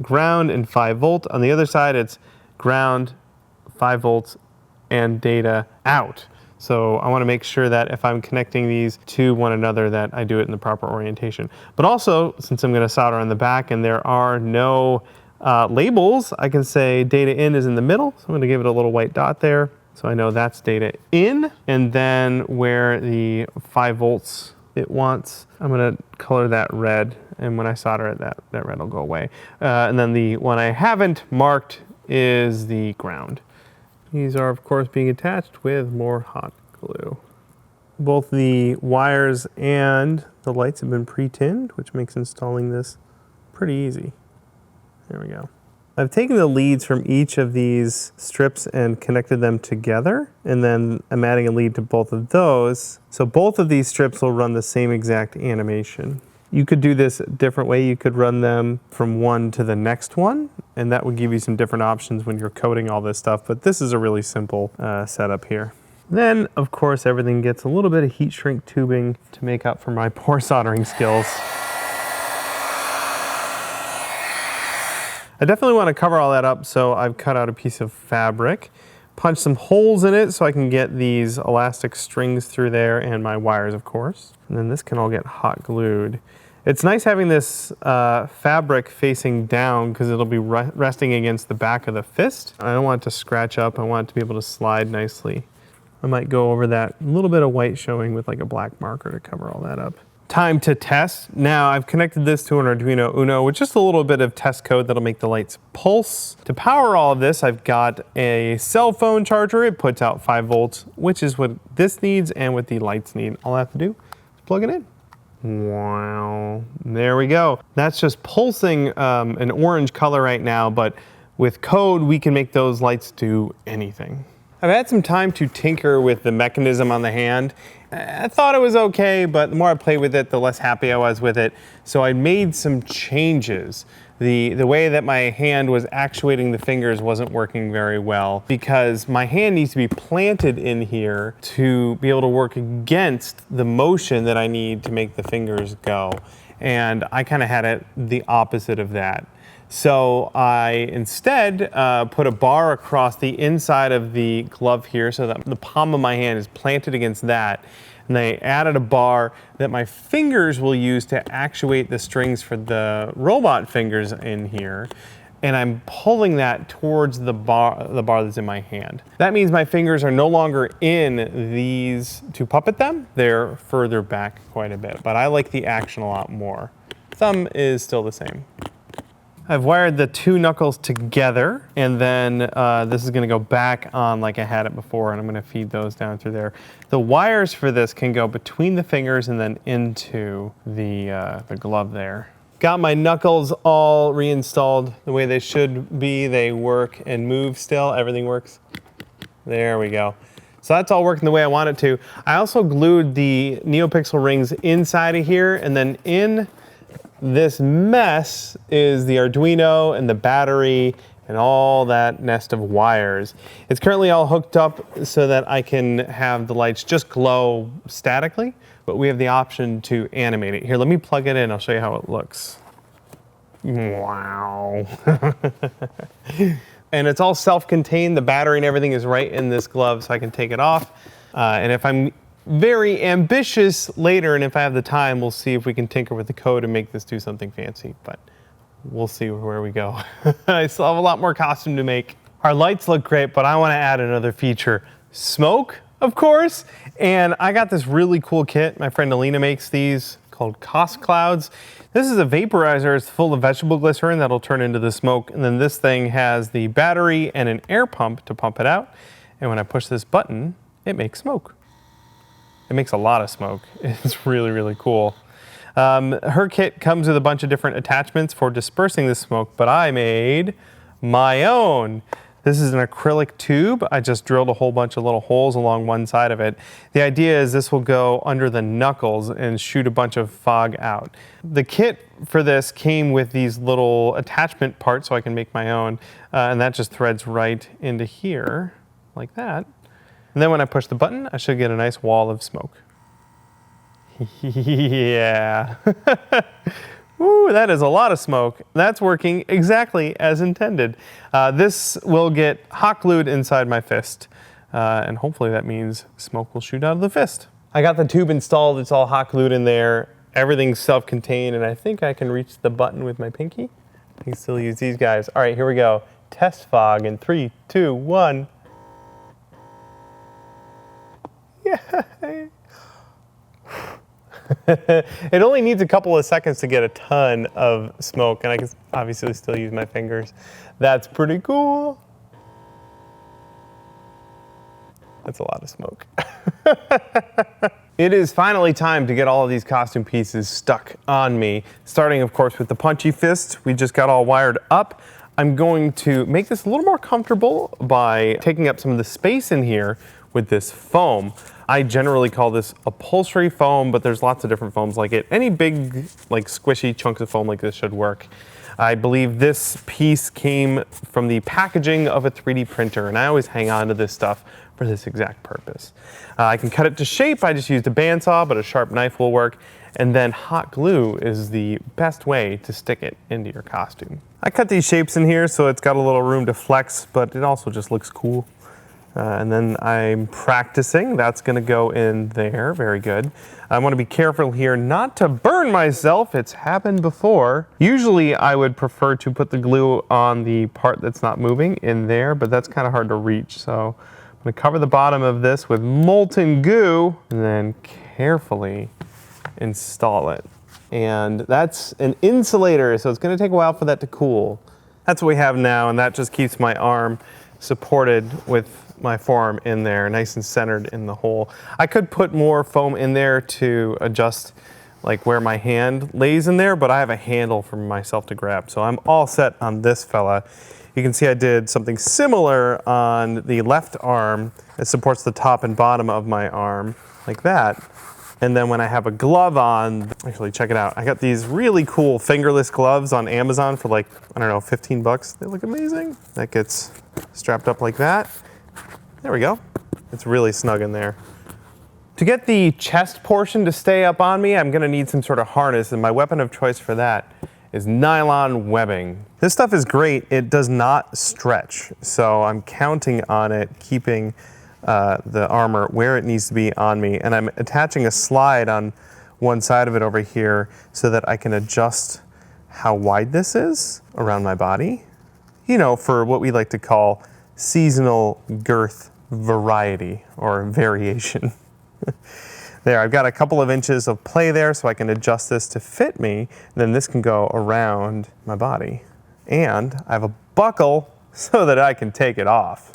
ground, and 5-volt. On the other side, it's ground, 5 volts, and data out. So I want to make sure that if I'm connecting these to one another that I do it in the proper orientation. But also, since I'm going to solder on the back and there are no labels, I can say data in is in the middle. So I'm going to give it a little white dot there. So I know that's data in. And then where the 5 volts it wants, I'm going to color that red. And when I solder it, that red will go away. And then the one I haven't marked is the ground. These are, of course, being attached with more hot glue. Both the wires and the lights have been pre-tinned, which makes installing this pretty easy. There we go. I've taken the leads from each of these strips and connected them together, and then I'm adding a lead to both of those. So both of these strips will run the same exact animation. You could do this a different way. You could run them from one to the next one, and that would give you some different options when you're coating all this stuff, but this is a really simple setup here. Then, of course, everything gets a little bit of heat shrink tubing to make up for my poor soldering skills. I definitely want to cover all that up, so I've cut out a piece of fabric, punched some holes in it so I can get these elastic strings through there, and my wires, of course. And then this can all get hot glued. It's nice having this fabric facing down because it'll be resting against the back of the fist. I don't want it to scratch up. I want it to be able to slide nicely. I might go over that little bit of white showing with like a black marker to cover all that up. Time to test. Now I've connected this to an Arduino Uno with just a little bit of test code that'll make the lights pulse. To power all of this, I've got a cell phone charger. It puts out 5 volts, which is what this needs and what the lights need. All I have to do is plug it in. Wow, there we go. That's just pulsing an orange color right now, but with code, we can make those lights do anything. I've had some time to tinker with the mechanism on the hand. I thought it was okay, but the more I played with it, the less happy I was with it. So I made some changes. the way that my hand was actuating the fingers wasn't working very well, because my hand needs to be planted in here to be able to work against the motion that I need to make the fingers go. And I kind of had it the opposite of that. So I instead put a bar across the inside of the glove here so that the palm of my hand is planted against that. And I added a bar that my fingers will use to actuate the strings for the robot fingers in here. And I'm pulling that towards the bar that's in my hand. That means my fingers are no longer in these to puppet them. They're further back quite a bit, but I like the action a lot more. Thumb is still the same. I've wired the two knuckles together, and then this is gonna go back on like I had it before, and I'm gonna feed those down through there. The wires for this can go between the fingers and then into the glove there. Got my knuckles all reinstalled the way they should be. They work and move still, everything works. There we go. So that's all working the way I want it to. I also glued the NeoPixel rings inside of here, and then in this mess is the Arduino and the battery and all that nest of wires. It's currently all hooked up so that I can have the lights just glow statically, but we have the option to animate it. Here, let me plug it in. I'll show you how it looks. Wow. And it's all self-contained. The battery and everything is right in this glove, so I can take it off. And if I'm very ambitious later, and if I have the time, we'll see if we can tinker with the code and make this do something fancy, but we'll see where we go. I still have a lot more costume to make. Our lights look great, but I want to add another feature. Smoke, of course, and I got this really cool kit. My friend Alina makes these called CosClouds. This is a vaporizer. It's full of vegetable glycerin that'll turn into the smoke, and then this thing has the battery and an air pump to pump it out, and when I push this button, it makes smoke. It makes a lot of smoke. It's really, really cool. Her kit comes with a bunch of different attachments for dispersing the smoke, but I made my own. This is an acrylic tube. I just drilled a whole bunch of little holes along one side of it. The idea is this will go under the knuckles and shoot a bunch of fog out. The kit for this came with these little attachment parts so I can make my own, and that just threads right into here, like that. And then when I push the button, I should get a nice wall of smoke. Yeah. Ooh, that is a lot of smoke. That's working exactly as intended. This will get hot glued inside my fist. And hopefully that means smoke will shoot out of the fist. I got the tube installed. It's all hot glued in there. Everything's self-contained, and I think I can reach the button with my pinky. I can still use these guys. All right, here we go. Test fog in 3, 2, 1. Yay. It only needs a couple of seconds to get a ton of smoke, and I can obviously still use my fingers. That's pretty cool. That's a lot of smoke. It is finally time to get all of these costume pieces stuck on me, starting of course with the Punchy Fist. We just got all wired up. I'm going to make this a little more comfortable by taking up some of the space in here with this foam. I generally call this upholstery foam, but there's lots of different foams like it. Any big, like squishy chunks of foam like this should work. I believe this piece came from the packaging of a 3D printer, and I always hang on to this stuff for this exact purpose. I can cut it to shape. I just used a bandsaw, but a sharp knife will work. And then hot glue is the best way to stick it into your costume. I cut these shapes in here so it's got a little room to flex, but it also just looks cool. And then I'm practicing. That's gonna go in there, very good. I wanna be careful here not to burn myself. It's happened before. Usually I would prefer to put the glue on the part that's not moving in there, but that's kind of hard to reach. So I'm gonna cover the bottom of this with molten goo and then carefully install it. And that's an insulator, so it's gonna take a while for that to cool. That's what we have now, and that just keeps my arm supported with my forearm in there, nice and centered in the hole. I could put more foam in there to adjust like where my hand lays in there, but I have a handle for myself to grab. So I'm all set on this fella. You can see I did something similar on the left arm. It supports the top and bottom of my arm like that. And then when I have a glove on, actually check it out. I got these really cool fingerless gloves on Amazon for like, I don't know, 15 bucks. They look amazing. That gets strapped up like that. There we go. It's really snug in there. To get the chest portion to stay up on me, I'm gonna need some sort of harness, and my weapon of choice for that is nylon webbing. This stuff is great. It does not stretch, so I'm counting on it keeping the armor where it needs to be on me, and I'm attaching a slide on one side of it over here so that I can adjust how wide this is around my body, you know, for what we like to call seasonal girth variety or variation. There, I've got a couple of inches of play there so I can adjust this to fit me. Then this can go around my body. And I have a buckle so that I can take it off.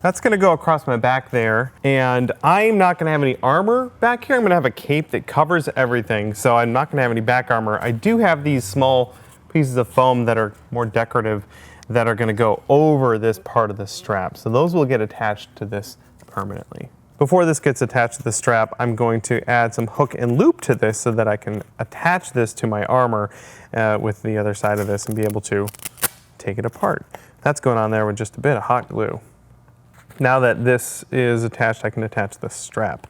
That's gonna go across my back there. And I'm not gonna have any armor back here. I'm gonna have a cape that covers everything, so I'm not gonna have any back armor. I do have these small pieces of foam that are more decorative that are gonna go over this part of the strap. So those will get attached to this permanently. Before this gets attached to the strap, I'm going to add some hook and loop to this so that I can attach this to my armor with the other side of this and be able to take it apart. That's going on there with just a bit of hot glue. Now that this is attached, I can attach the strap.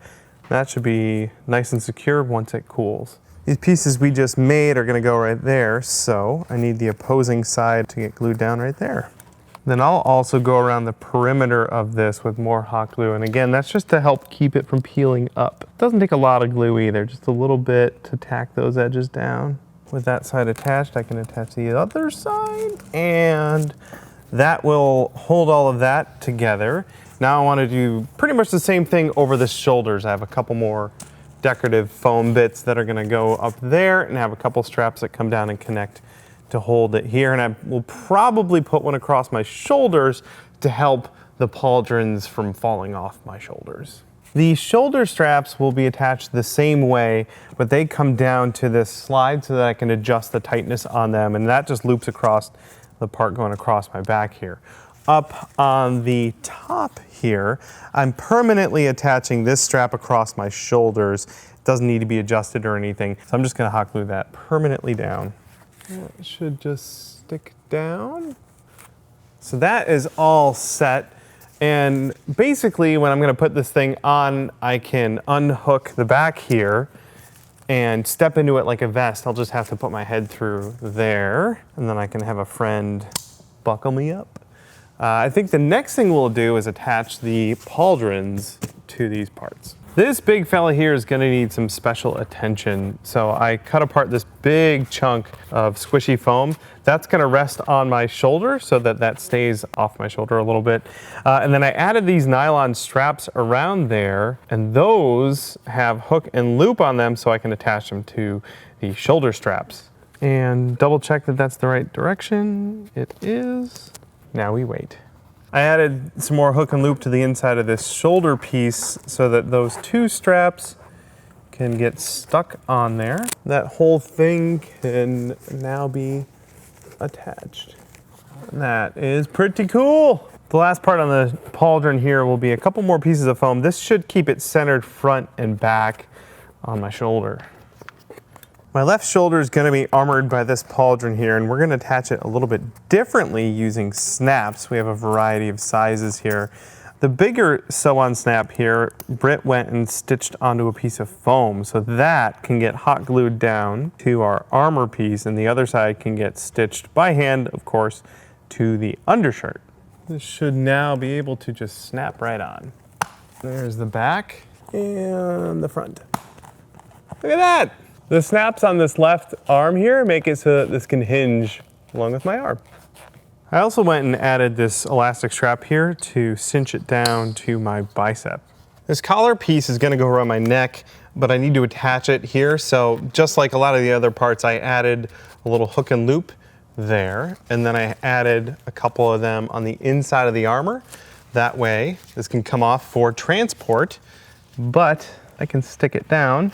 That should be nice and secure once it cools. These pieces we just made are gonna go right there, so I need the opposing side to get glued down right there. Then I'll also go around the perimeter of this with more hot glue. And again, that's just to help keep it from peeling up. It doesn't take a lot of glue either, just a little bit to tack those edges down. With that side attached, I can attach the other side, and that will hold all of that together. Now I want to do pretty much the same thing over the shoulders. I have a couple more decorative foam bits that are going to go up there, and I have a couple straps that come down and connect to hold it here, and I will probably put one across my shoulders to help the pauldrons from falling off my shoulders. The shoulder straps will be attached the same way, but they come down to this slide so that I can adjust the tightness on them, and that just loops across the part going across my back here. Up on the top here, I'm permanently attaching this strap across my shoulders. It doesn't need to be adjusted or anything, so I'm just gonna hot glue that permanently down. It should just stick down. So that is all set. And basically when I'm gonna put this thing on, I can unhook the back here and step into it like a vest. I'll just have to put my head through there, and then I can have a friend buckle me up. I think the next thing we'll do is attach the pauldrons to these parts. This big fella here is gonna need some special attention. So I cut apart this big chunk of squishy foam. That's gonna rest on my shoulder so that that stays off my shoulder a little bit. And then I added these nylon straps around there, and those have hook and loop on them so I can attach them to the shoulder straps. And double check that that's the right direction. It is. Now we wait. I added some more hook and loop to the inside of this shoulder piece so that those two straps can get stuck on there. That whole thing can now be attached. That is pretty cool. The last part on the pauldron here will be a couple more pieces of foam. This should keep it centered front and back on my shoulder. My left shoulder is going to be armored by this pauldron here, and we're going to attach it a little bit differently using snaps. We have a variety of sizes here. The bigger sew-on snap here, Britt went and stitched onto a piece of foam, so that can get hot glued down to our armor piece, and the other side can get stitched by hand, of course, to the undershirt. This should now be able to just snap right on. There's the back and the front. Look at that! The snaps on this left arm here make it so that this can hinge along with my arm. I also went and added this elastic strap here to cinch it down to my bicep. This collar piece is gonna go around my neck, but I need to attach it here. So just like a lot of the other parts, I added a little hook and loop there, and then I added a couple of them on the inside of the armor. That way, this can come off for transport, but I can stick it down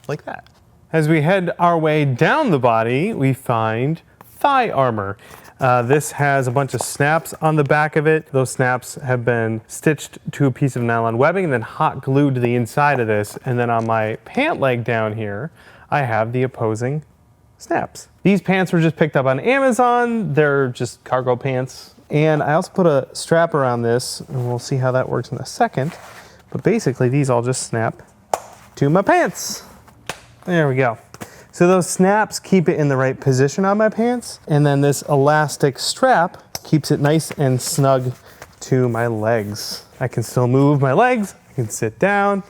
like that. As we head our way down the body, we find thigh armor. This has a bunch of snaps on the back of it. Those snaps have been stitched to a piece of nylon webbing and then hot glued to the inside of this. And then on my pant leg down here, I have the opposing snaps. These pants were just picked up on Amazon. They're just cargo pants. And I also put a strap around this, and we'll see how that works in a second. But basically, these all just snap to my pants. There we go. So those snaps keep it in the right position on my pants, and then this elastic strap keeps it nice and snug to my legs. I can still move my legs, I can sit down.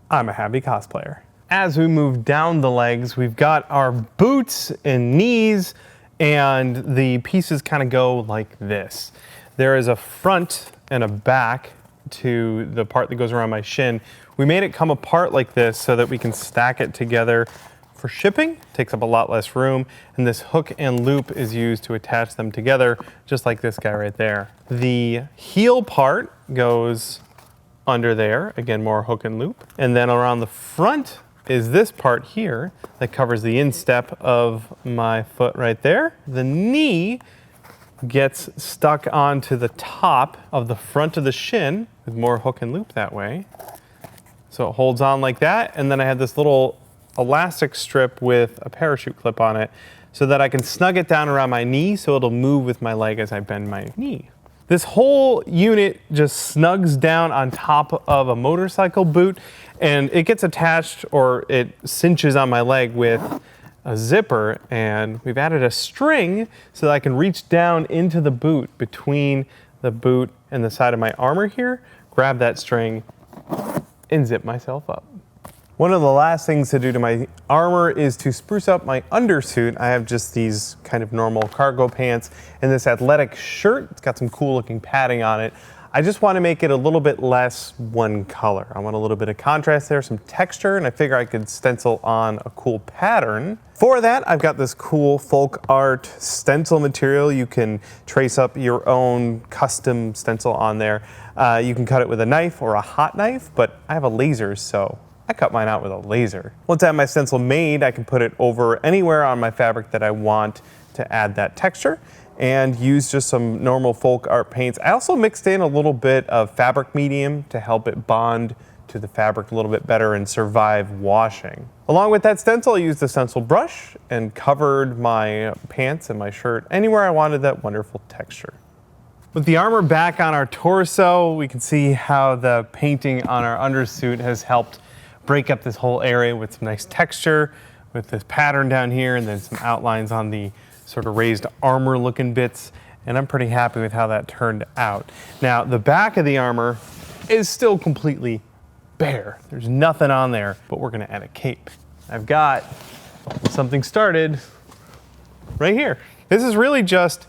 I'm a happy cosplayer. As we move down the legs, we've got our boots and knees, and the pieces kind of go like this. There is a front and a back to the part that goes around my shin. We made it come apart like this so that we can stack it together for shipping. Takes up a lot less room, and this hook and loop is used to attach them together, just like this guy right there. The heel part goes under there, again, more hook and loop. And then around the front is this part here that covers the instep of my foot right there. The knee gets stuck onto the top of the front of the shin with more hook and loop that way. So it holds on like that, and then I have this little elastic strip with a parachute clip on it so that I can snug it down around my knee so it'll move with my leg as I bend my knee. This whole unit just snugs down on top of a motorcycle boot, and it gets attached, or it cinches on my leg with a zipper, and we've added a string so that I can reach down into the boot between the boot and the side of my armor here, grab that string, and zip myself up. One of the last things to do to my armor is to spruce up my undersuit. I have just these kind of normal cargo pants and this athletic shirt. It's got some cool looking padding on it. I just want to make it a little bit less one color. I want a little bit of contrast there, some texture, and I figure I could stencil on a cool pattern. For that, I've got this cool folk art stencil material. You can trace up your own custom stencil on there. You can cut it with a knife or a hot knife, but I have a laser, so I cut mine out with a laser. Once I have my stencil made, I can put it over anywhere on my fabric that I want to add that texture, and use just some normal folk art paints. I also mixed in a little bit of fabric medium to help it bond to the fabric a little bit better and survive washing. Along with that stencil, I used the stencil brush and covered my pants and my shirt anywhere I wanted that wonderful texture. With the armor back on our torso, we can see how the painting on our undersuit has helped break up this whole area with some nice texture, with this pattern down here, and then some outlines on the sort of raised armor looking bits, and I'm pretty happy with how that turned out. Now, the back of the armor is still completely bare. There's nothing on there, but we're gonna add a cape. I've got something started right here. This is really just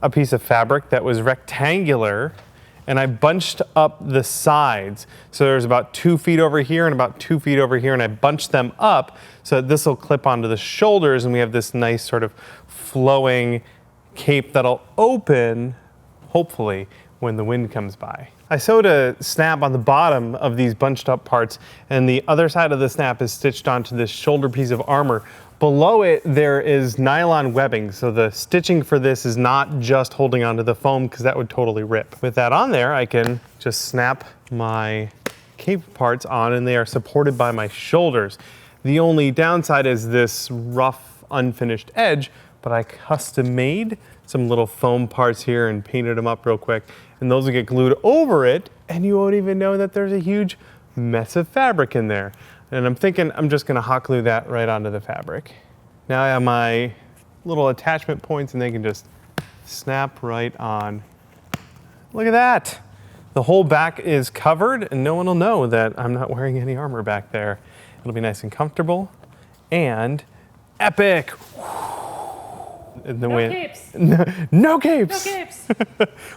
a piece of fabric that was rectangular, and I bunched up the sides. So there's about 2 feet over here and about 2 feet over here, and I bunched them up so that this will clip onto the shoulders, and we have this nice sort of flowing cape that'll open, hopefully, when the wind comes by. I sewed a snap on the bottom of these bunched up parts, and the other side of the snap is stitched onto this shoulder piece of armor. Below it, there is nylon webbing, so the stitching for this is not just holding onto the foam, because that would totally rip. With that on there, I can just snap my cape parts on, and they are supported by my shoulders. The only downside is this rough, unfinished edge, but I custom made some little foam parts here and painted them up real quick, and those will get glued over it, and you won't even know that there's a huge mess of fabric in there. And I'm thinking I'm just gonna hot glue that right onto the fabric. Now I have my little attachment points, and they can just snap right on. Look at that. The whole back is covered, and no one will know that I'm not wearing any armor back there. It'll be nice and comfortable and epic. No capes. No capes. No capes.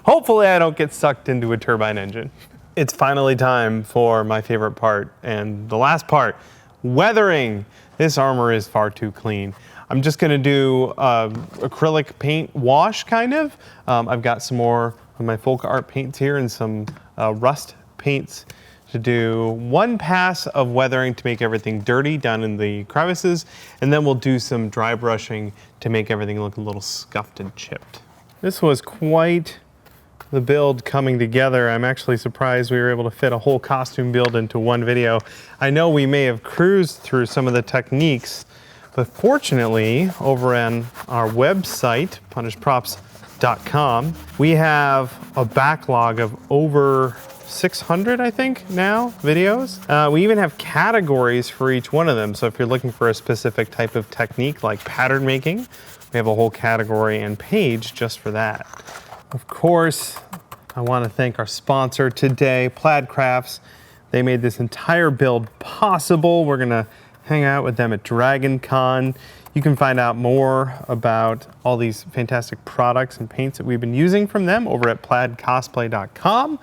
Hopefully I don't get sucked into a turbine engine. It's finally time for my favorite part, and the last part, weathering. This armor is far too clean. I'm just gonna do acrylic paint wash, kind of. I've got some more of my folk art paints here and some rust paints to do one pass of weathering to make everything dirty down in the crevices, and then we'll do some dry brushing to make everything look a little scuffed and chipped. This was quite the build coming together. I'm actually surprised we were able to fit a whole costume build into one video. I know we may have cruised through some of the techniques, but fortunately, over on our website, punishprops.com, we have a backlog of over 600, I think, now, videos. We even have categories for each one of them. So if you're looking for a specific type of technique like pattern making, we have a whole category and page just for that. Of course, I want to thank our sponsor today, Plaid Crafts. They made this entire build possible. We're gonna hang out with them at Dragon Con. You can find out more about all these fantastic products and paints that we've been using from them over at plaidcosplay.com.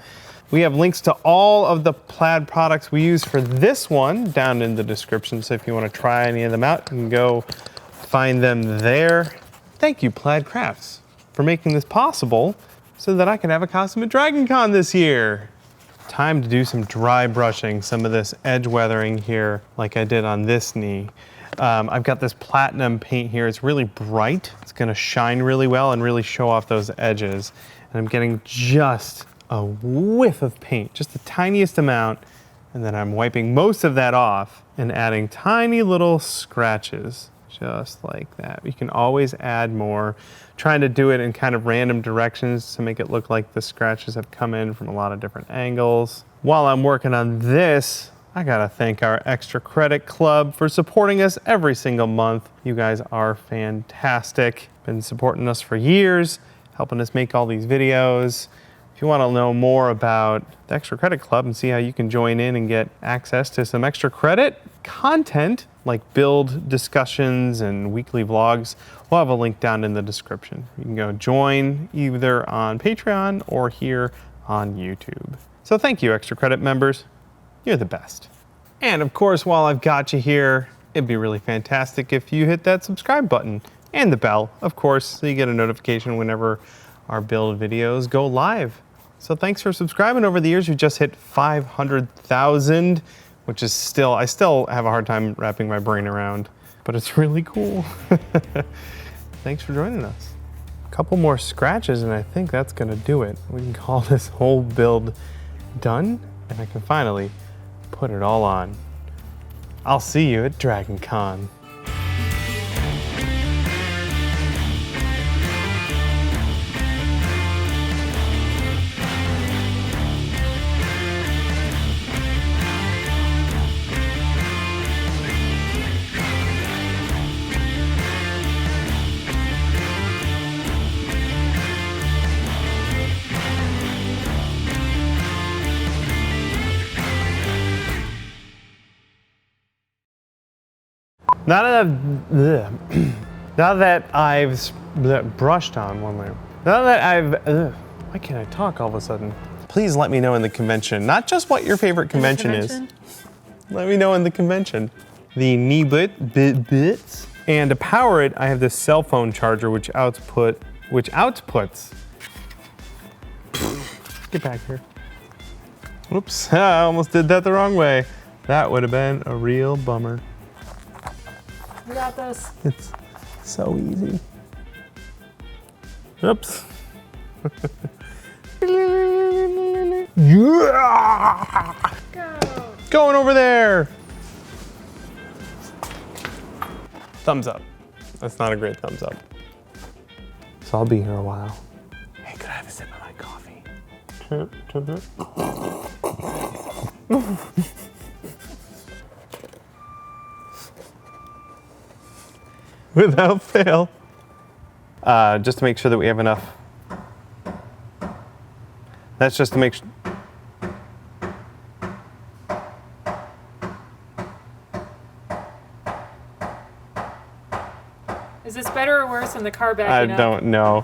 We have links to all of the plaid products we use for this one down in the description. So if you want to try any of them out, you can go find them there. Thank you, Plaid Crafts, for making this possible so that I can have a costume at Dragon Con this year. Time to do some dry brushing, some of this edge weathering here like I did on this knee. I've got this platinum paint here. It's really bright. It's gonna shine really well and really show off those edges. And I'm getting just a whiff of paint, just the tiniest amount, and then I'm wiping most of that off and adding tiny little scratches, just like that. You can always add more. Trying to do it in kind of random directions to make it look like the scratches have come in from a lot of different angles. While I'm working on this, I gotta thank our Extra Credit Club for supporting us every single month. You guys are fantastic. Been supporting us for years, helping us make all these videos. If you want to know more about the Extra Credit Club and see how you can join in and get access to some extra credit content like build discussions and weekly vlogs, we'll have a link down in the description. You can go join either on Patreon or here on YouTube. So thank you, Extra Credit members. You're the best. And of course, while I've got you here, it'd be really fantastic if you hit that subscribe button and the bell, of course, so you get a notification whenever our build videos go live. So thanks for subscribing over the years. We just hit 500,000, which is still, I still have a hard time wrapping my brain around, but it's really cool. Thanks for joining us. A couple more scratches and I think that's gonna do it. We can call this whole build done and I can finally put it all on. I'll see you at Dragon Con. Now that I've brushed on one layer, why can't I talk all of a sudden? Please let me know in the convention, not just what your favorite convention is. Let me know in the convention. The knee bits. And to power it, I have this cell phone charger which outputs. Get back here. Whoops, I almost did that the wrong way. That would have been a real bummer. We got this. It's so easy. Oops. Yeah! Go. Going over there. Thumbs up. That's not a great thumbs up. So I'll be here a while. Hey, could I have a sip of my coffee? Without fail. Just to make sure that we have enough. That's just to make sure. Is this better or worse than the car backing up? I don't know.